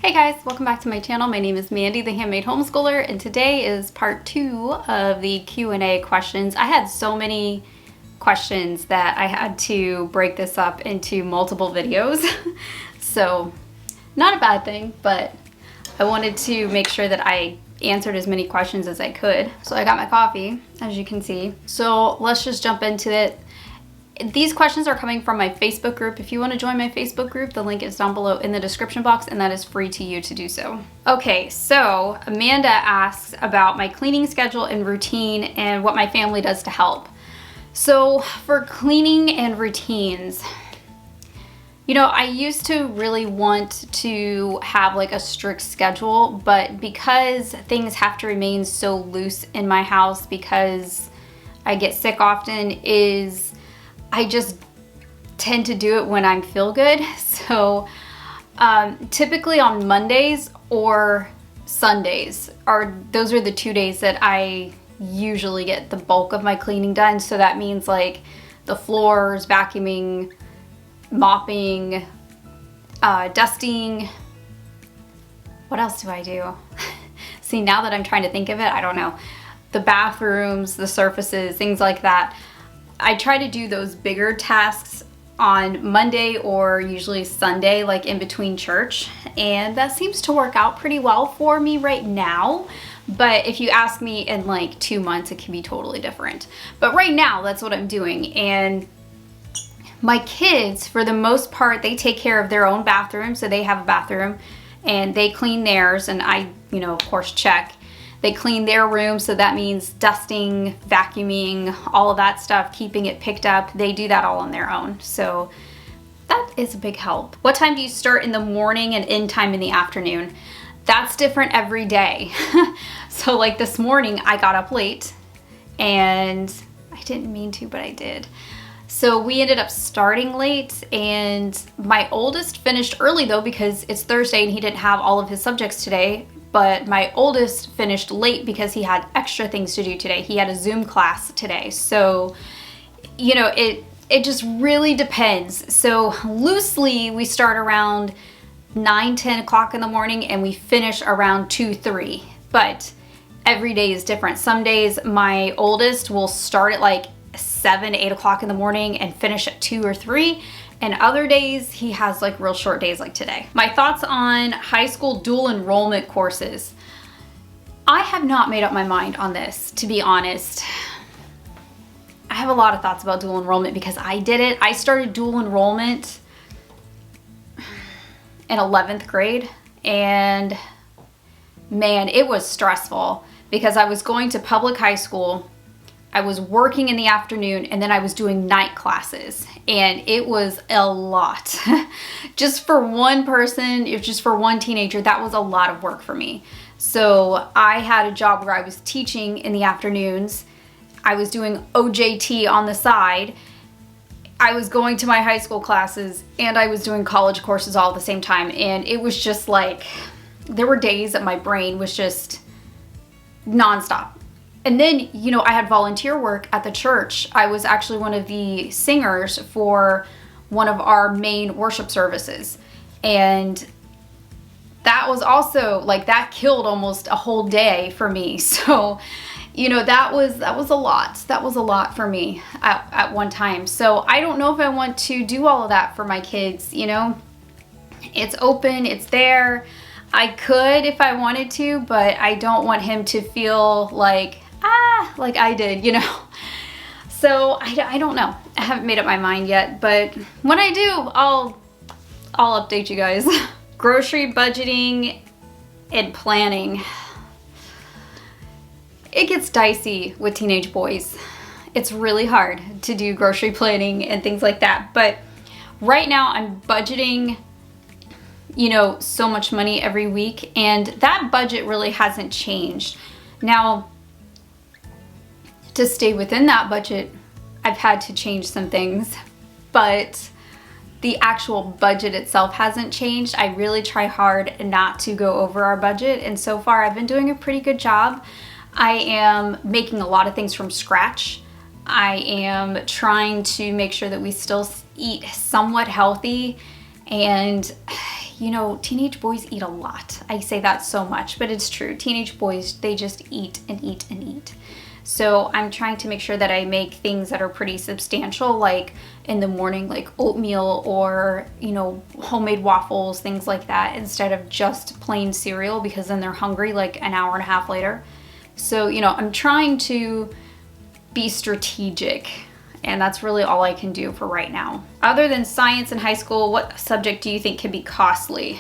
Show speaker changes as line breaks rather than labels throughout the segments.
Hey guys, welcome back to my channel. My name is Mandy, the Handmade Homeschooler, and today is part 2 of the Q&A questions. I had so many questions that I had to break this up into multiple videos. So, not a bad thing, but I wanted to make sure that I answered as many questions as I could. So I got my coffee, as you can see. So let's just jump into it. These questions are coming from my Facebook group. If you want to join my Facebook group, the link is down below in the description box, and that is free to you to do so. Okay, so Amanda asks about my cleaning schedule and routine and what my family does to help. So for cleaning and routines, you know, I used to really want to have like a strict schedule, but because things have to remain so loose in my house because I get sick often, I just tend to do it when I feel good. So typically on Mondays or Sundays those are the 2 days that I usually get the bulk of my cleaning done. So that means like the floors, vacuuming, mopping, dusting. What else do I do? See, now that I'm trying to think of it, I don't know. The bathrooms, the surfaces, things like that. I try to do those bigger tasks on Monday or usually Sunday, like in between church, and that seems to work out pretty well for me right now. But if you ask me in like 2 months, it can be totally different. But right now, that's what I'm doing. And my kids, for the most part, they take care of their own bathroom. So they have a bathroom and they clean theirs, and I, of course, check. They clean their room, so that means dusting, vacuuming, all of that stuff, keeping it picked up. They do that all on their own, so that is a big help. What time do you start in the morning and end time in the afternoon? That's different every day. So like this morning, I got up late, and I didn't mean to, but I did. So we ended up starting late, and my oldest finished early though because it's Thursday and he didn't have all of his subjects today. But my oldest finished late because he had extra things to do today. He had a Zoom class today. So, it just really depends. So loosely, we start around 9, 10 o'clock in the morning and we finish around 2, 3. But every day is different. Some days my oldest will start at like 7, 8 o'clock in the morning and finish at 2 or 3. And other days, he has like real short days like today. My thoughts on high school dual enrollment courses. I have not made up my mind on this, to be honest. I have a lot of thoughts about dual enrollment because I did it. I started dual enrollment in 11th grade, and man, it was stressful because I was going to public high school, I was working in the afternoon, and then I was doing night classes, and it was a lot. Just for one person, just for one teenager, that was a lot of work for me. So I had a job where I was teaching in the afternoons. I was doing OJT on the side. I was going to my high school classes, and I was doing college courses all at the same time. And it was just like, there were days that my brain was just nonstop. And then, I had volunteer work at the church. I was actually one of the singers for one of our main worship services. And that was also, that killed almost a whole day for me. So, that was a lot. That was a lot for me at one time. So I don't know if I want to do all of that for my kids, It's open, it's there. I could if I wanted to, but I don't want him to feel like I did, So I don't know. I haven't made up my mind yet, but when I do, I'll update you guys. Grocery budgeting and planning. It gets dicey with teenage boys. It's really hard to do grocery planning and things like that. But right now I'm budgeting, so much money every week, and that budget really hasn't changed. Now, to stay within that budget, I've had to change some things, but the actual budget itself hasn't changed. I really try hard not to go over our budget, and so far I've been doing a pretty good job. I am making a lot of things from scratch. I am trying to make sure that we still eat somewhat healthy, and you know, teenage boys eat a lot. I say that so much, but it's true. Teenage boys, they just eat and eat and eat. So I'm trying to make sure that I make things that are pretty substantial, like in the morning, like oatmeal or, you know, homemade waffles, things like that, instead of just plain cereal, because then they're hungry like an hour and a half later. So, you know, I'm trying to be strategic, and that's really all I can do for right now. Other than science in high school, what subject do you think can be costly?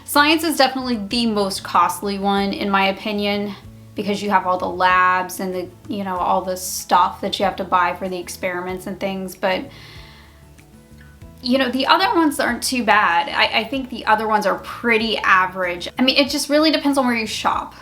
Science is definitely the most costly one, in my opinion, because you have all the labs and the, you know, all the stuff that you have to buy for the experiments and things. But, you know, the other ones aren't too bad. I think the other ones are pretty average. I mean, it just really depends on where you shop.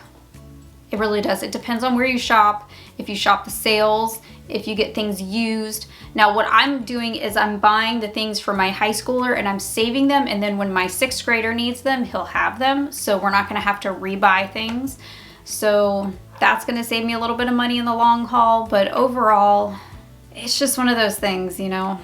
It really does. It depends on where you shop, if you shop the sales, if you get things used. Now, what I'm doing is I'm buying the things for my high schooler and I'm saving them, and then when my 6th grader needs them, he'll have them. So we're not gonna have to rebuy things. So that's gonna save me a little bit of money in the long haul, but overall, it's just one of those things, you know?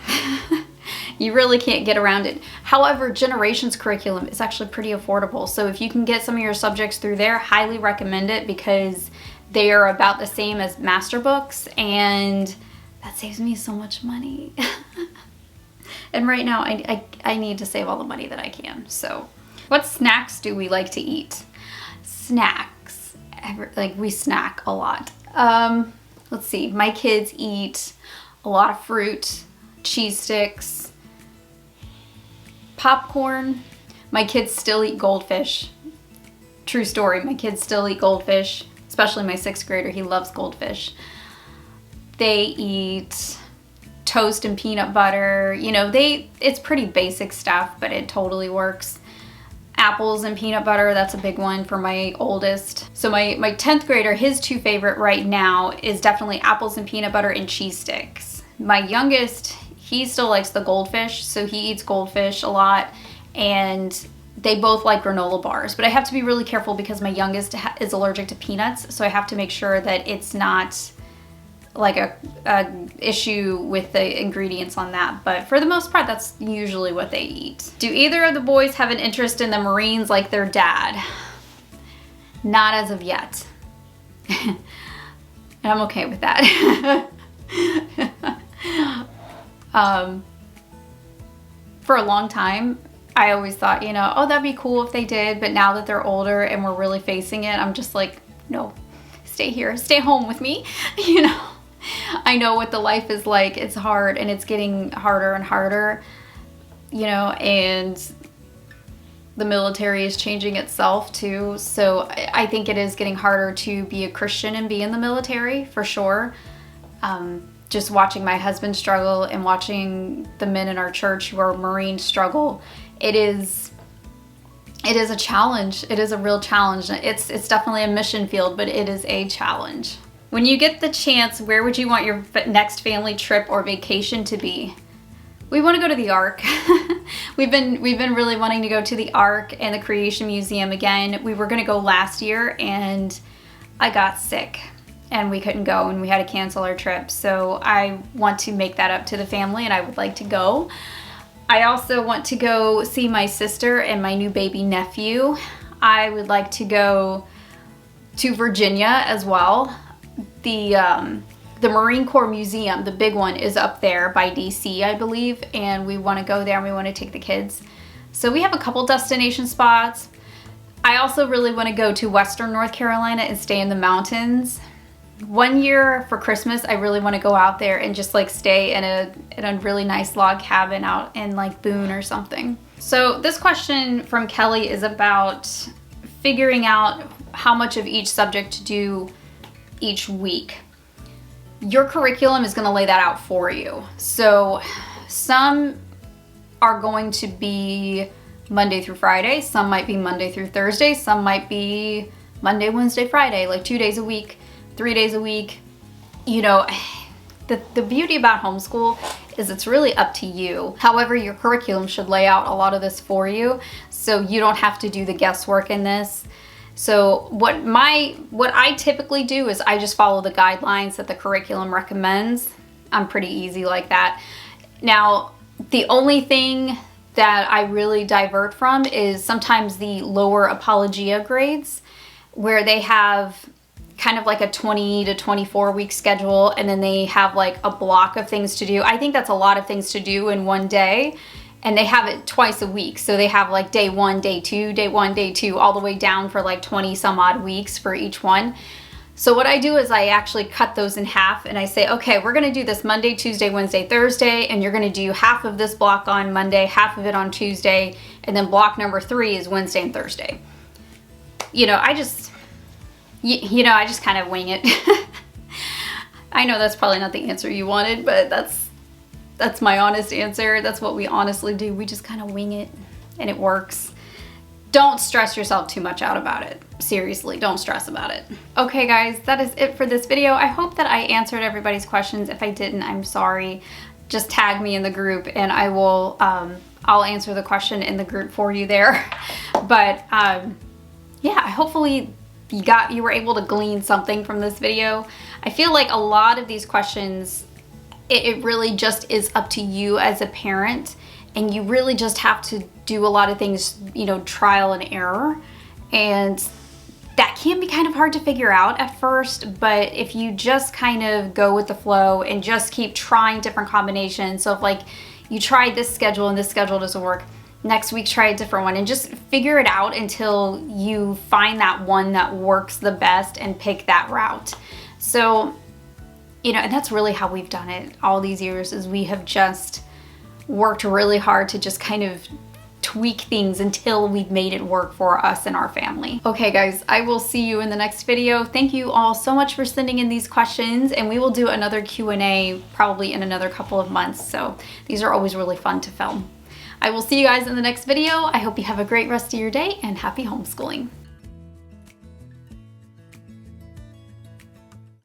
You really can't get around it. However, Generations curriculum is actually pretty affordable. So if you can get some of your subjects through there, highly recommend it, because they are about the same as master books, and that saves me so much money. And right now I need to save all the money that I can. So what snacks do we like to eat? Snacks, like we snack a lot. Let's see, my kids eat a lot of fruit, cheese sticks, popcorn. My kids still eat goldfish. True story, my kids still eat goldfish, especially my 6th grader, he loves goldfish. They eat toast and peanut butter. You know, it's pretty basic stuff, but it totally works. Apples and peanut butter, that's a big one for my oldest. So my 10th grader, his 2 favorite right now is definitely apples and peanut butter and cheese sticks. My youngest, he still likes the goldfish, so he eats goldfish a lot, and they both like granola bars. But I have to be really careful because my youngest is allergic to peanuts, so I have to make sure that it's not like a issue with the ingredients on that. But for the most part, that's usually what they eat. Do either of the boys have an interest in the Marines like their dad? Not as of yet. And I'm okay with that. For a long time, I always thought, you know, oh, that'd be cool if they did. But now that they're older and we're really facing it, I'm just like, no, stay here, stay home with me. You know, I know what the life is like. It's hard, and it's getting harder and harder, you know, and the military is changing itself too. So I think it is getting harder to be a Christian and be in the military, for sure. Just watching my husband struggle and watching the men in our church who are Marines struggle, it is a challenge. It is a real challenge. It's definitely a mission field, but it is a challenge. When you get the chance, where would you want your next family trip or vacation to be? We want to go to the Ark. We've been really wanting to go to the Ark and the Creation Museum again. We were going to go last year, and I got sick and we couldn't go, and we had to cancel our trip. So I want to make that up to the family, and I would like to go. I also want to go see my sister and my new baby nephew. I would like to go to Virginia as well. The Marine Corps Museum, the big one, is up there by DC, I believe, and we want to go there and we want to take the kids. So we have a couple destination spots. I also really want to go to Western North Carolina and stay in the mountains. One year for Christmas, I really want to go out there and just like stay in a really nice log cabin out in like Boone or something. So this question from Kelly is about figuring out how much of each subject to do each week. Your curriculum is going to lay that out for you. So some are going to be Monday through Friday, some might be Monday through Thursday, some might be Monday, Wednesday, Friday, like 2 days a week, 3 days a week. You know, the beauty about homeschool is it's really up to you. However, your curriculum should lay out a lot of this for you, so you don't have to do the guesswork in this. So what I typically do is I just follow the guidelines that the curriculum recommends. I'm pretty easy like that. Now, the only thing that I really divert from is sometimes the lower Apologia grades, where they have kind of like a 20 to 24 week schedule, and then they have like a block of things to do. I think that's a lot of things to do in one day, and they have it twice a week. So they have like day 1, day 2, day 1, day 2, all the way down for like 20 some odd weeks for each one. So what I do is I actually cut those in half, and I say, okay, we're gonna do this Monday, Tuesday, Wednesday, Thursday, and you're gonna do half of this block on Monday, half of it on Tuesday, and then block number 3 is Wednesday and Thursday. You know, I just kind of wing it. I know that's probably not the answer you wanted, but that's my honest answer. That's what we honestly do. We just kind of wing it, and it works. Don't stress yourself too much out about it. Seriously, don't stress about it. Okay guys, that is it for this video. I hope that I answered everybody's questions. If I didn't, I'm sorry. Just tag me in the group and I will, I'll answer the question in the group for you there. But yeah, hopefully you were able to glean something from this video. I feel like a lot of these questions, it really just is up to you as a parent, and you really just have to do a lot of things, you know, trial and error. And that can be kind of hard to figure out at first, but if you just kind of go with the flow and just keep trying different combinations. So if like you tried this schedule and this schedule doesn't work, next week try a different one, and just figure it out until you find that one that works the best and pick that route. So, you know, and that's really how we've done it all these years, is we have just worked really hard to just kind of tweak things until we've made it work for us and our family. Okay guys, I will see you in the next video. Thank you all so much for sending in these questions, and we will do another Q&A probably in another couple of months. So these are always really fun to film. I will see you guys in the next video. I hope you have a great rest of your day, and happy homeschooling.